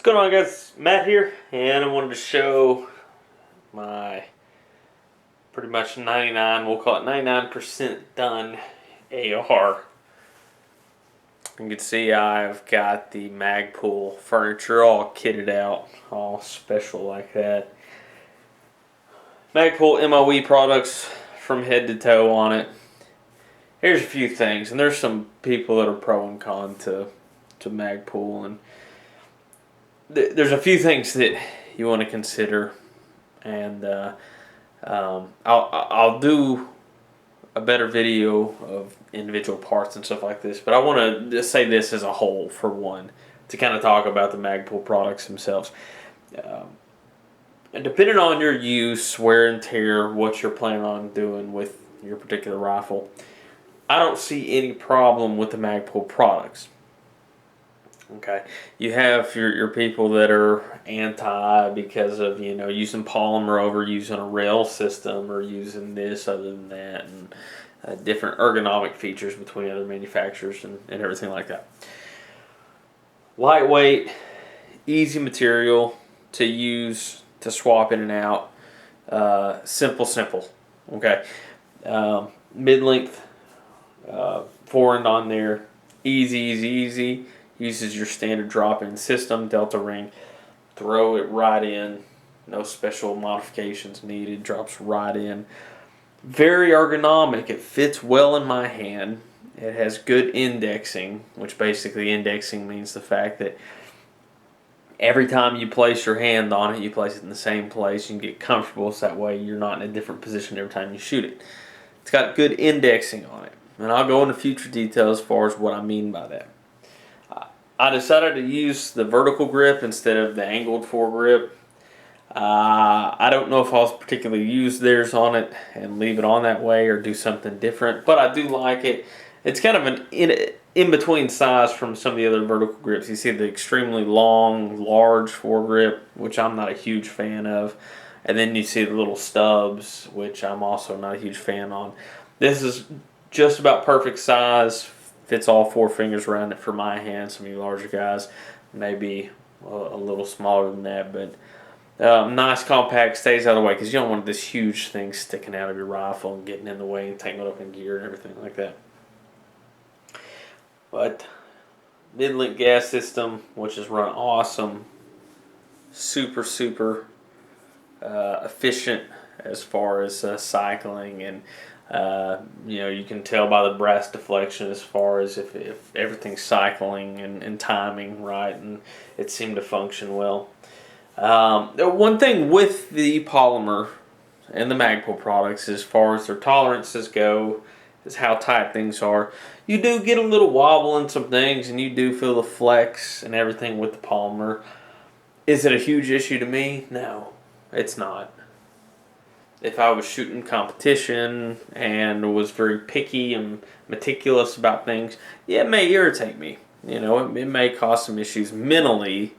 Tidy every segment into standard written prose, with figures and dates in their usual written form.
What's going on, guys? Matt here, and I wanted to show my pretty much 99, we'll call it 99% done AR. You can see I've got the Magpul furniture all kitted out, all special like that. Magpul MOE products from head to toe on it. Here's a few things, and there's some people that are pro and con to Magpul, and there's a few things that you want to consider, and I'll do a better video of individual parts and stuff like this, but I want to just say this as a whole for one, to kind of talk about the Magpul products themselves. And depending on your use, wear and tear, what you're planning on doing with your particular rifle, I don't see any problem with the Magpul products. Okay, you have your people that are anti because of using polymer over using a rail system or using this other than that, and different ergonomic features between other manufacturers and everything like that. Lightweight, easy material to use, to swap in and out. Simple. Okay, mid-length forend on there, easy. Uses your standard drop-in system, Delta ring. Throw it right in. No special modifications needed. Drops right in. Very ergonomic. It fits well in my hand. It has good indexing, which basically indexing means the fact that every time you place your hand on it, you place it in the same place. You can get comfortable, so that way you're not in a different position every time you shoot it. It's got good indexing on it. And I'll go into future details as far as what I mean by that. I decided to use the vertical grip instead of the angled foregrip. I don't know if I'll particularly use theirs on it and leave it on that way or do something different, but I do like it. It's kind of an in-between size from some of the other vertical grips. You see the extremely long, large foregrip, which I'm not a huge fan of, and then you see the little stubs, which I'm also not a huge fan on. This is just about perfect size. Fits all four fingers around it for my hand. Some of you larger guys maybe a little smaller than that, but nice, compact, stays out of the way because you don't want this huge thing sticking out of your rifle and getting in the way and tangled up in gear and everything like that. But mid-length gas system, which is run awesome, super efficient as far as cycling, and you can tell by the brass deflection as far as if everything's cycling and timing right, and it seemed to function well. One thing with the polymer and the Magpul products, as far as their tolerances go, is how tight things are. You do get a little wobble in some things, and you do feel the flex and everything with the polymer. Is it a huge issue to me? No, it's not. If I was shooting competition and was very picky and meticulous about things, yeah, it may irritate me. It may cause some issues mentally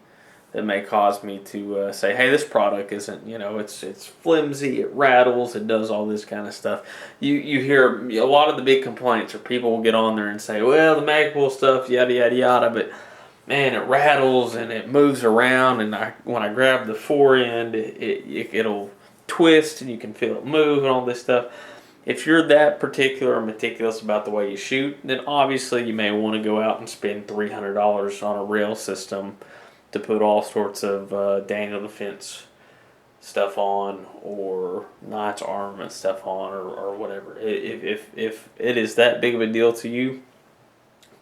that may cause me to say, hey, this product isn't, it's flimsy, it rattles, it does all this kind of stuff. You hear a lot of the big complaints, or people will get on there and say, well, the Magpul stuff, yada, yada, yada, but man, it rattles and it moves around, and when I grab the forend, it'll twist and you can feel it move and all this stuff. If you're that particular or meticulous about the way you shoot, then obviously you may want to go out and spend $300 on a rail system to put all sorts of Daniel Defense stuff on, or Knight's Armament stuff on, or whatever. If it is that big of a deal to you,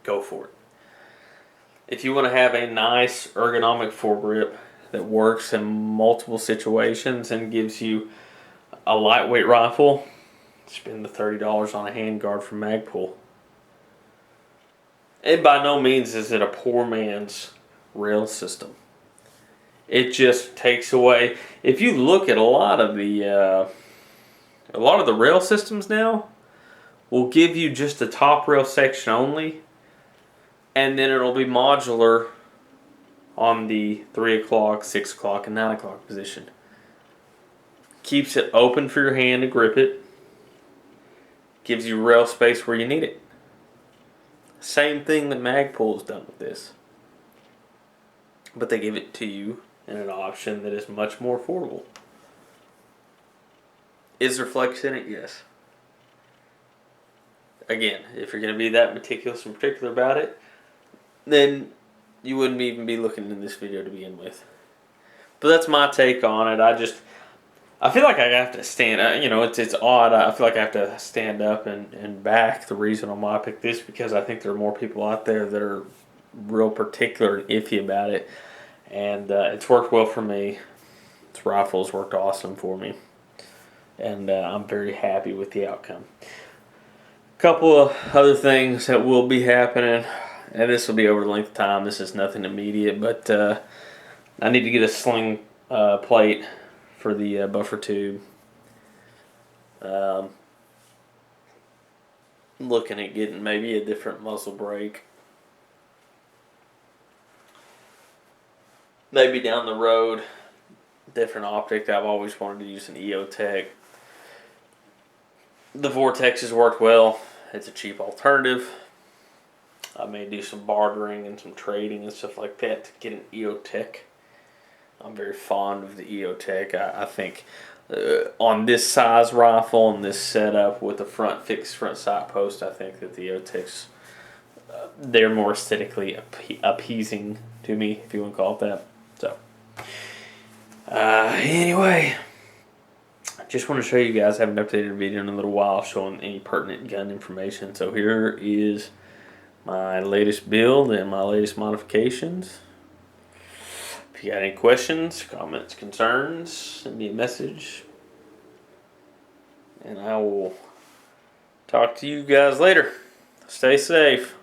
go for it. If you want to have a nice ergonomic foregrip that works in multiple situations and gives you a lightweight rifle, spend the $30 on a handguard from Magpul. And by no means is it a poor man's rail system. It just takes away. If you look at a lot of the rail systems now, will give you just the top rail section only, and then it'll be modular on the 3 o'clock, 6 o'clock, and 9 o'clock position. Keeps it open for your hand to grip it. Gives you rail space where you need it. Same thing that Magpul's done with this. but they give it to you in an option that is much more affordable. Is there flex in it? Yes. Again, if you're going to be that meticulous and particular about it, then you wouldn't even be looking in this video to begin with. But that's my take on it. I feel like I have to stand, it's odd. I feel like I have to stand up and back the reason on why I picked this, because I think there are more people out there that are real particular and iffy about it. And it's worked well for me. This rifle's worked awesome for me. And I'm very happy with the outcome. A couple of other things that will be happening, and this will be over the length of time. This is nothing immediate, but I need to get a sling plate for the buffer tube. Looking at getting maybe a different muzzle brake. Maybe down the road, different optic. I've always wanted to use an EOTech. The Vortex has worked well. It's a cheap alternative. I may do some bartering and some trading and stuff like that to get an EOTech. I'm very fond of the EOTech. I think on this size rifle and this setup with the fixed front sight post, I think that the EOTechs, they're more aesthetically appeasing to me, if you want to call it that. So, anyway, I just want to show you guys. I haven't updated a video in a little while showing any pertinent gun information. So here is my latest build and my latest modifications. If you got any questions, comments, concerns, send me a message. And I will talk to you guys later. Stay safe.